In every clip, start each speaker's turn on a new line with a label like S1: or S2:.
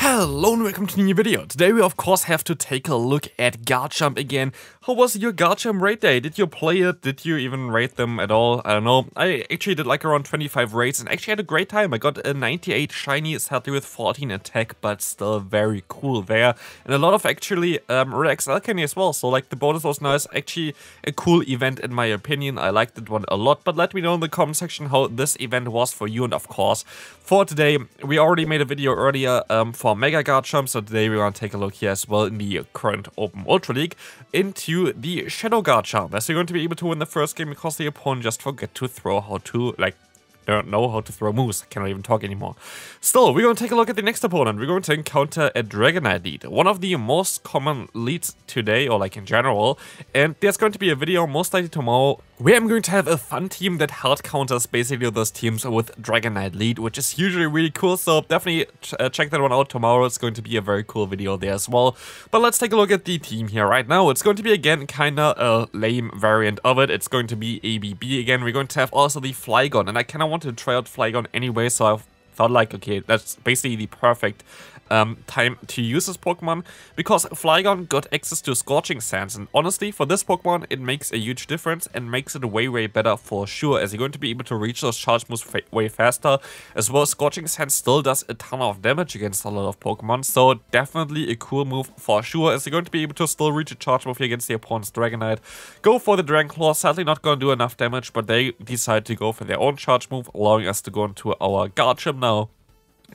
S1: Hello and welcome to a new video. Today we of course have to take a look at Garchomp again. How was your Garchomp raid day? Did you play it? Did you even raid them at all? I don't know. I actually did like around 25 raids and actually had a great time. I got a 98 shiny, sadly with 14 attack, but still very cool there. And a lot of actually Red XL candy as well. So like the bonus was nice. Actually a cool event in my opinion. I liked it one a lot. But let me know in the comment section how this event was for you. And of course for today we already made a video earlier for Mega Garchomp, so today we're going to take a look here as well in the current Open Ultra League into the Shadow Garchomp, as you're going to be able to win the first game because the opponent just forget to throw how to, don't know how to throw moves. I cannot even talk anymore. Still, we're going to take a look at the next opponent. We're going to encounter a Dragonite lead, one of the most common leads today, or like in general, and there's going to be a video most likely tomorrow where I'm going to have a fun team that hard counters basically those teams with Dragonite lead, which is usually really cool, so definitely check that one out tomorrow. It's going to be a very cool video there as well. But let's take a look at the team here right now. It's going to be again kinda a lame variant of it. It's going to be ABB again. We're going to have also the Flygon, and I kinda want to try out Flygon anyway, so I thought like, okay, that's basically the perfect time to use this Pokemon, because Flygon got access to Scorching Sands, and honestly for this Pokemon it makes a huge difference and makes it way better for sure, as you're going to be able to reach those charge moves way faster. As well, Scorching Sands still does a ton of damage against a lot of Pokemon, so definitely a cool move for sure, as you're going to be able to still reach a charge move here against the opponent's Dragonite. Go for the Dragon Claw, sadly not going to do enough damage, but they decide to go for their own charge move, allowing us to go into our Garchomp now.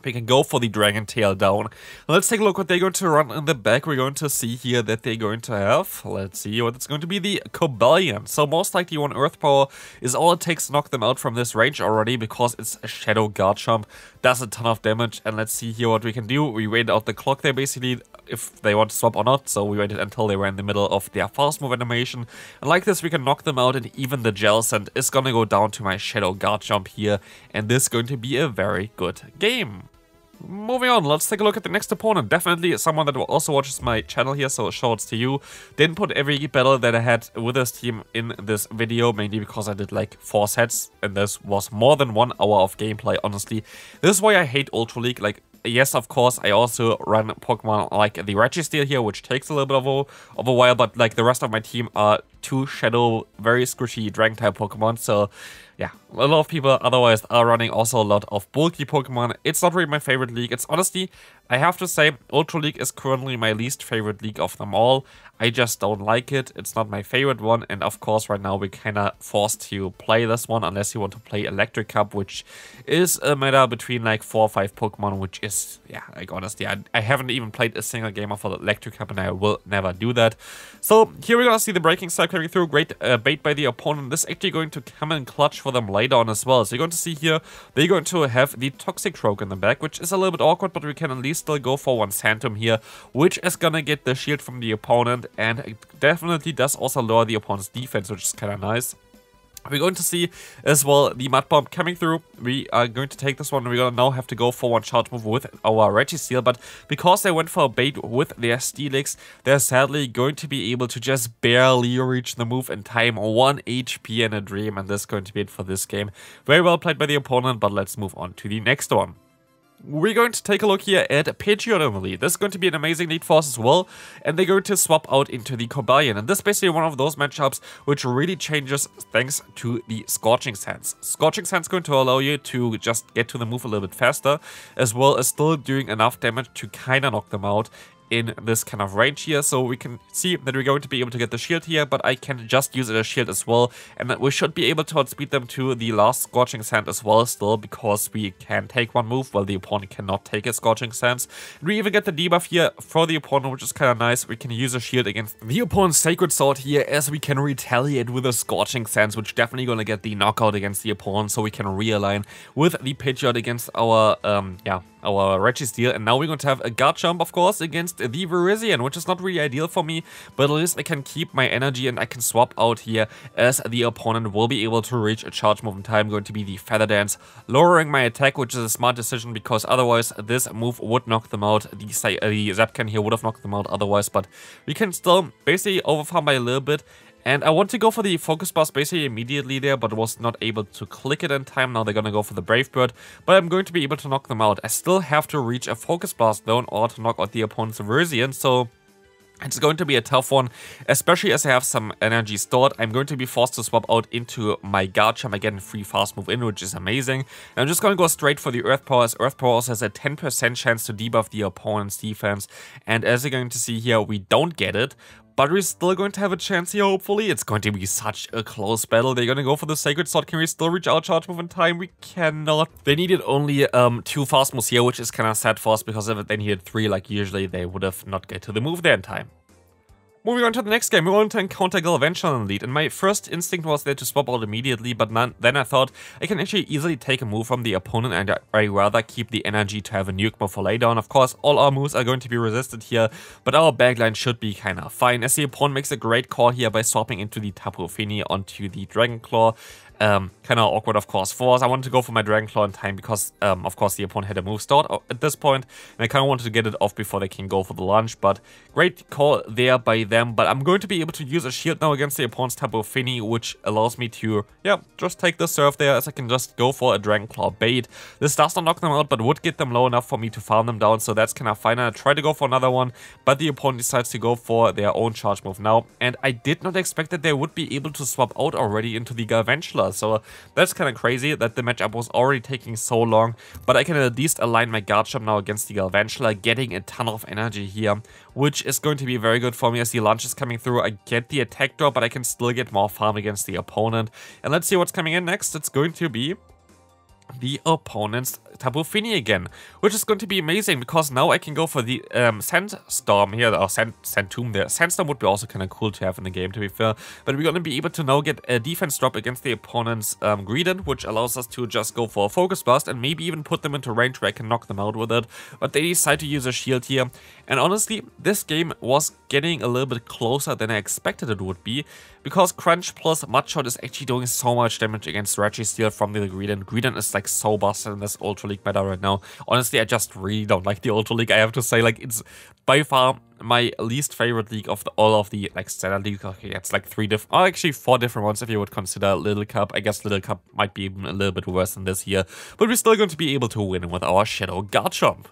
S1: We can go for the Dragon Tail down. Let's take a look what they're going to run in the back. We're going to see here that they're going to have, let's see what it's going to be, the Cobalion. So most likely one Earth Power is all it takes to knock them out from this range already, because it's a Shadow Garchomp, does a ton of damage. And let's see here what we can do. We wait out the clock there basically, if they want to swap or not, so we waited until they were in the middle of their fast move animation. And like this we can knock them out, and even the Gel Sand is gonna go down to my Shadow Garchomp here, and this is going to be a very good game. Moving on, let's take a look at the next opponent. Definitely someone that also watches my channel here, so shouts to you. Didn't put every battle that I had with this team in this video, mainly because I did like 4 sets, and this was more than 1 hour of gameplay, honestly. This is why I hate Ultra League. Like, yes, of course, I also run Pokemon like the Registeel here, which takes a little bit of a while, but like the rest of my team are 2 Shadow, very squishy Dragon-type Pokemon, so yeah, a lot of people otherwise are running also a lot of bulky Pokemon. It's not really my favorite league. It's honestly, I have to say, Ultra League is currently my least favorite league of them all. I just don't like it. It's not my favorite one, and of course right now we're kinda forced to play this one unless you want to play Electric Cup, which is a meta between like 4 or 5 Pokemon, which is, yeah, like honestly, I haven't even played a single game of the Electric Cup, and I will never do that. So here we're gonna see the Breaking Style coming through. Great bait by the opponent. This is actually going to come in clutch for them later on as well. So you're going to see here, they're going to have the Toxicroak in the back, which is a little bit awkward, but we can at least still go for one Phantom here, which is gonna get the shield from the opponent, and it definitely does also lower the opponent's defense, which is kind of nice. We're going to see as well the Mud Bomb coming through. We are going to take this one. We're going to now have to go for one charge move with our Registeel, but because they went for a bait with their Steelix, they're sadly going to be able to just barely reach the move in time. 1 HP and a dream, and this is going to be it for this game. Very well played by the opponent, but let's move on to the next one. We're going to take a look here at Pidgeot in the lead. This is going to be an amazing lead for us as well, and they're going to swap out into the Cobalion, and this is basically one of those matchups which really changes thanks to the Scorching Sands. Scorching Sands is going to allow you to just get to the move a little bit faster, as well as still doing enough damage to kinda knock them out in this kind of range here. So we can see that we're going to be able to get the shield here, but I can just use it as shield as well, and that we should be able to outspeed them to the last Scorching Sand as well still, because we can take one move while the opponent cannot take a Scorching Sands. And we even get the debuff here for the opponent, which is kind of nice. We can use a shield against the opponent's Sacred Sword here, as we can retaliate with a Scorching Sands, which definitely going to get the knockout against the opponent, so we can realign with the Pidgeot against our our Registeel. And now we're going to have a Garchomp, of course, against the Virizion, which is not really ideal for me, but at least I can keep my energy and I can swap out here, as the opponent will be able to reach a charge move in time, going to be the Feather Dance, lowering my attack, which is a smart decision, because otherwise this move would knock them out. The Zapcan here would have knocked them out otherwise, but we can still basically overfarm by a little bit, And I want to go for the Focus Blast basically immediately there, but was not able to click it in time. Now they're gonna go for the Brave Bird, but I'm going to be able to knock them out. I still have to reach a Focus Blast though in order to knock out the opponent's Verzian, so it's going to be a tough one, especially as I have some energy stored. I'm going to be forced to swap out into my Garchomp again, free fast move in, which is amazing. And I'm just going to go straight for the Earth Power, as Earth Power also has a 10% chance to debuff the opponent's defense. And as you're going to see here, we don't get it. But we're still going to have a chance here, hopefully. It's going to be such a close battle. They're going to go for the Sacred Sword. Can we still reach our charge move in time? We cannot. They needed only 2 fast moves here, which is kind of sad for us, because if they needed 3 like usually, they would have not get to the move there in time. Moving on to the next game, we're going to encounter Galvantula in the lead, and my first instinct was there to swap out immediately, but then I thought I can actually easily take a move from the opponent, and I'd rather keep the energy to have a nuke move for laydown. Of course, all our moves are going to be resisted here, but our backline should be kind of fine, as the opponent makes a great call here by swapping into the Tapu Fini onto the Dragon Claw. Kind of awkward, of course, for us. I wanted to go for my Dragon Claw in time because, of course, the opponent had a move stored at this point, and I kind of wanted to get it off before they can go for the launch, but great call there by them. But I'm going to be able to use a shield now against the opponent's Tapu Fini, which allows me to, yeah, just take the serve there, as I can just go for a Dragon Claw bait. This does not knock them out, but would get them low enough for me to farm them down, so that's kind of fine. I try to go for another one, but the opponent decides to go for their own charge move now, and I did not expect that they would be able to swap out already into the Galvantula. So that's kind of crazy that the matchup was already taking so long, but I can at least align my Garchomp now against the Galvantula, getting a ton of energy here, which is going to be very good for me as the launch is coming through. I get the attack drop, but I can still get more farm against the opponent. And let's see what's coming in next. It's going to be the opponent's Tapu Fini again, which is going to be amazing because now I can go for the Sandstorm here, or Sandtomb there. Sandstorm would be also kind of cool to have in the game, to be fair, but we're going to be able to now get a defense drop against the opponent's Greedent, which allows us to just go for a Focus Blast and maybe even put them into range where I can knock them out with it, but they decide to use a shield here. And honestly, this game was getting a little bit closer than I expected it would be, because Crunch plus Mudshot is actually doing so much damage against Registeel from the Greedent. Greedent is like so busted in this Ultra League meta right now. Honestly, I just really don't like the Ultra League. I have to say, like, it's by far my least favorite league of all of the like standard league. Okay, it's like 3 different, or actually 4 different ones if you would consider Little Cup. I guess Little Cup might be even a little bit worse than this here, but we're still going to be able to win with our Shadow Garchomp.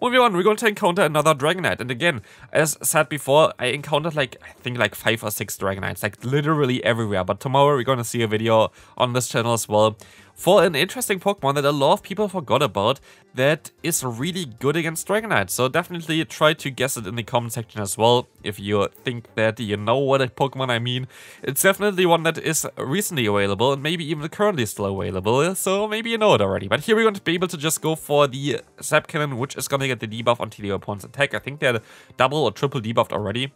S1: Moving on, we're going to encounter another Dragonite, and again, as said before, I encountered like, I think like 5 or 6 Dragonites, like literally everywhere, but tomorrow we're going to see a video on this channel as well for an interesting Pokemon that a lot of people forgot about that is really good against Dragonite, so definitely try to guess it in the comment section as well if you think that you know what a Pokemon I mean. It's definitely one that is recently available and maybe even currently still available, so maybe you know it already. But here we're going to be able to just go for the Zap Cannon, which is going to get the debuff onto the opponent's attack. I think they're double or triple debuffed already.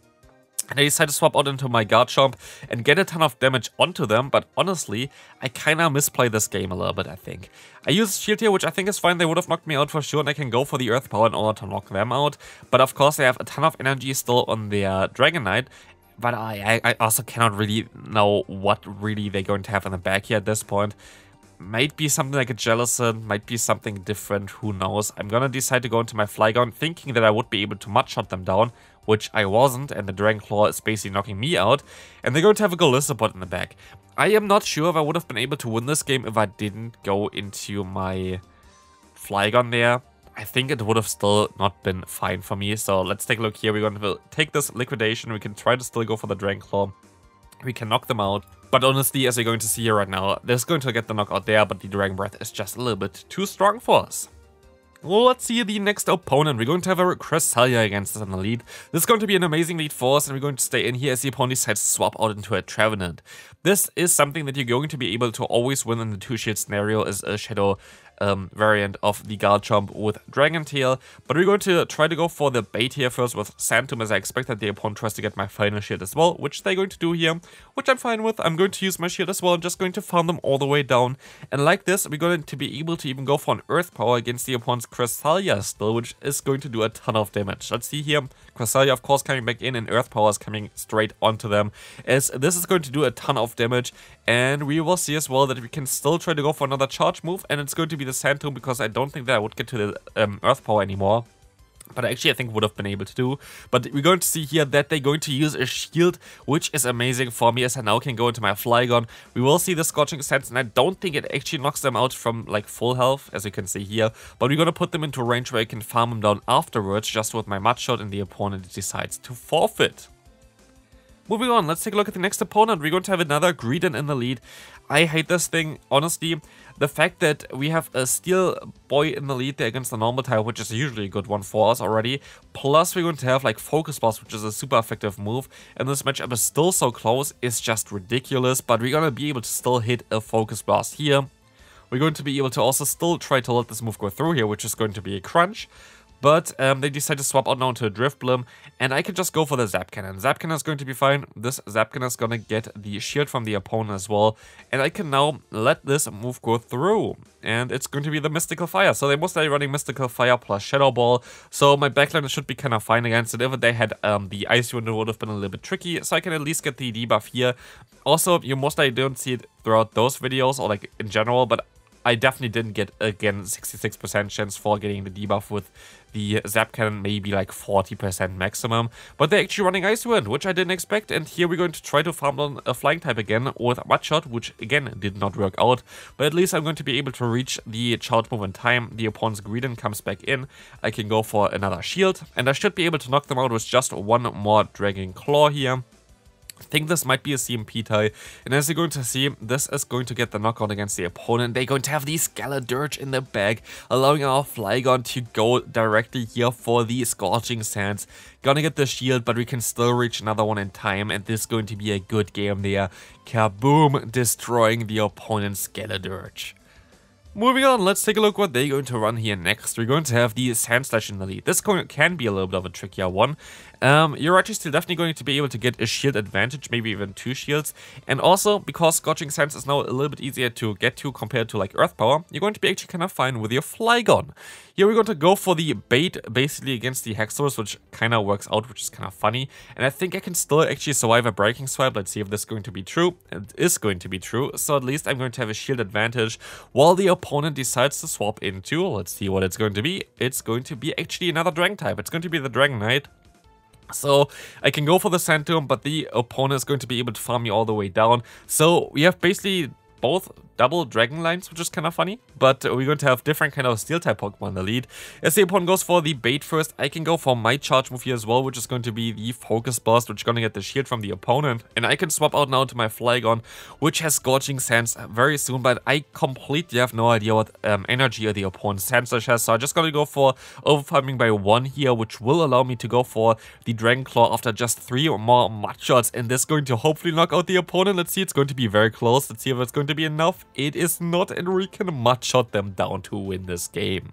S1: And I decided to swap out into my Garchomp and get a ton of damage onto them, but honestly, I kind of misplayed this game a little bit, I think. I used Shield here, which I think is fine. They would have knocked me out for sure, and I can go for the Earth Power in order to knock them out. But of course, they have a ton of energy still on their Dragonite, but I also cannot really know what really they're going to have in the back here at this point. Might be something like a Jellicent, might be something different, who knows. I'm gonna decide to go into my Flygon, thinking that I would be able to Mudshot them down, which I wasn't, and the Dragon Claw is basically knocking me out, and they're going to have a Golisopod in the back. I am not sure if I would have been able to win this game if I didn't go into my Flygon there. I think it would have still not been fine for me, so let's take a look here. We're going to take this Liquidation, we can try to still go for the Dragon Claw. We can knock them out. But honestly, as you're going to see here right now, there's going to get the knockout there, but the Dragon Breath is just a little bit too strong for us. Well, let's see the next opponent. We're going to have a Cresselia against us in the lead. This is going to be an amazing lead for us, and we're going to stay in here as the opponent decides to swap out into a Trevenant. This is something that you're going to be able to always win in the 2-shield scenario as a Shadow variant of the Garchomp with Dragon Tail, but we're going to try to go for the bait here first with Sandtomb, as I expect that the opponent tries to get my final shield as well, which they're going to do here, which I'm fine with. I'm going to use my shield as well, and just going to farm them all the way down, and like this, we're going to be able to even go for an Earth Power against the opponent's Cresselia still, which is going to do a ton of damage. Let's see here, Cresselia of course coming back in, and Earth Power is coming straight onto them, as this is going to do a ton of damage, and we will see as well that we can still try to go for another charge move, and it's going to be the Sandtomb, because I don't think that I would get to the Earth Power anymore. but actually I think would have been able to do. But we're going to see here that they're going to use a shield, which is amazing for me as I now can go into my Flygon. We will see the Scorching Sands, and I don't think it actually knocks them out from like full health, as you can see here. But we're going to put them into a range where I can farm them down afterwards, just with my Mudshot, and the opponent decides to forfeit. Moving on, let's take a look at the next opponent. We're going to have another Greedent in the lead. I hate this thing, honestly. The fact that we have a Steel Boy in the lead there against the normal type, which is usually a good one for us already. Plus, we're going to have like Focus Blast, which is a super effective move. And this matchup is still so close, it's just ridiculous. But we're going to be able to still hit a Focus Blast here. We're going to be able to also still try to let this move go through here, which is going to be a Crunch. But they decide to swap out now to a Drifblim, and I can just go for the Zap Cannon. Zap Cannon is going to be fine. This Zap Cannon is going to get the shield from the opponent as well. And I can now let this move go through. And it's going to be the Mystical Fire. So they're mostly running Mystical Fire plus Shadow Ball. So my backline should be kind of fine against it. If they had the Ice Wind, it would have been a little bit tricky. So I can at least get the debuff here. Also, you most likely don't see it throughout those videos or like in general, but I definitely didn't get, again, 66% chance for getting the debuff with the Zap Cannon, maybe like 40% maximum. But they're actually running Ice Wind, which I didn't expect. And here we're going to try to farm on a Flying type again with Mudshot, which again did not work out. But at least I'm going to be able to reach the Child move in time. The opponent's Greedent comes back in. I can go for another shield. And I should be able to knock them out with just one more Dragon Claw here. I think this might be a CMP tie, and as you're going to see, this is going to get the knockout against the opponent. They're going to have the Skeledirge in the bag, allowing our Flygon to go directly here for the Scorching Sands. Gonna get the shield, but we can still reach another one in time, and this is going to be a good game there. Kaboom! Destroying the opponent's Skeledirge. Moving on, let's take a look what they're going to run here next. We're going to have the Sandslash in the lead. This can be a little bit of a trickier one. You're actually still definitely going to be able to get a shield advantage, maybe even 2 shields. And also, because Scorching Sands is now a little bit easier to get to compared to like Earth Power, you're going to be actually kind of fine with your Flygon. Here we're going to go for the bait basically against the Hexorus, which kind of works out, which is kind of funny. And I think I can still actually survive a Breaking Swipe. Let's see if this is going to be true. It is going to be true. So at least I'm going to have a shield advantage while the opponent decides to swap into, let's see what it's going to be. It's going to be actually another Dragon type. It's going to be the Dragonite. So I can go for the Sand Tomb, but the opponent is going to be able to farm me all the way down. So we have basically both double dragon lines, which is kind of funny, but we're going to have different kind of steel type Pokemon in the lead. As the opponent goes for the bait first, I can go for my charge move here as well, which is going to be the Focus Blast, which is going to get the shield from the opponent. And I can swap out now to my Flygon, which has Scorching Sands very soon, but I completely have no idea what energy the opponent's Sandslash has, so I'm just going to go for overfarming by 1 here, which will allow me to go for the Dragon Claw after just 3 or more Mudshots, and this is going to hopefully knock out the opponent. Let's see, it's going to be very close. Let's see if it's going to be enough. It is not, and we can Mudshot them down to win this game.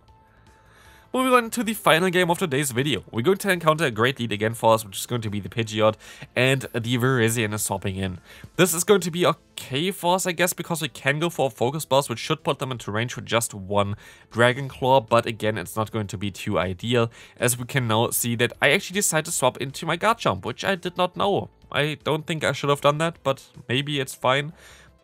S1: Moving on to the final game of today's video, we're going to encounter a great lead again for us, which is going to be the Pidgeot, and the Virizion is swapping in. This is going to be okay for us, I guess, because we can go for a Focus Blast, which should put them into range with just 1 Dragon Claw, but again, it's not going to be too ideal, as we can now see that I actually decided to swap into my Garchomp, which I did not know. I don't think I should have done that, but maybe it's fine.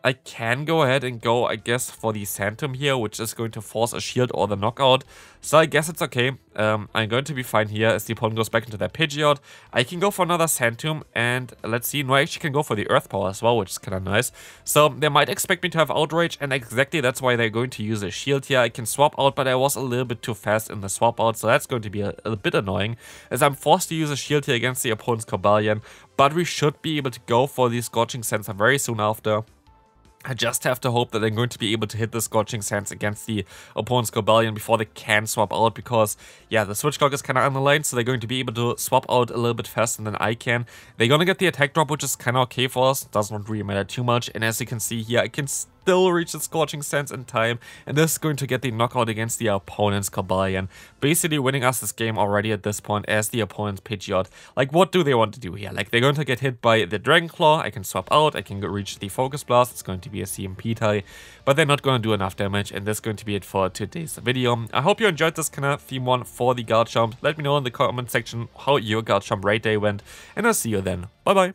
S1: I can go ahead and go, I guess, for the Sand Tomb here, which is going to force a shield or the knockout. So I guess it's okay. I'm going to be fine here as the opponent goes back into their Pidgeot. I can go for another Sand Tomb, and let's see. No, I actually can go for the Earth Power as well, which is kind of nice. So they might expect me to have Outrage, and exactly that's why they're going to use a shield here. I can swap out, but I was a little bit too fast in the swap out, so that's going to be a bit annoying, as I'm forced to use a shield here against the opponent's Cobalion. But we should be able to go for the Scorching Sands very soon after. I just have to hope that I'm going to be able to hit the Scorching Sands against the opponent's Cobalion before they can swap out, because, yeah, the switch clock is kind of unaligned, so they're going to be able to swap out a little bit faster than I can. They're going to get the attack drop, which is kind of okay for us. Doesn't really matter too much, and as you can see here, I can still reach the Scorching Sands in time, and this is going to get the knockout against the opponent's Cobalion, basically winning us this game already at this point as the opponent's Pidgeot. Like, what do they want to do here? Like, they're going to get hit by the Dragon Claw. I can swap out, I can go reach the Focus Blast. It's going to be a CMP tie, but they're not going to do enough damage, and this is going to be it for today's video. I hope you enjoyed this kind of theme one for the Garchomp. Let me know in the comment section how your Garchomp raid day went, and I'll see you then. Bye bye.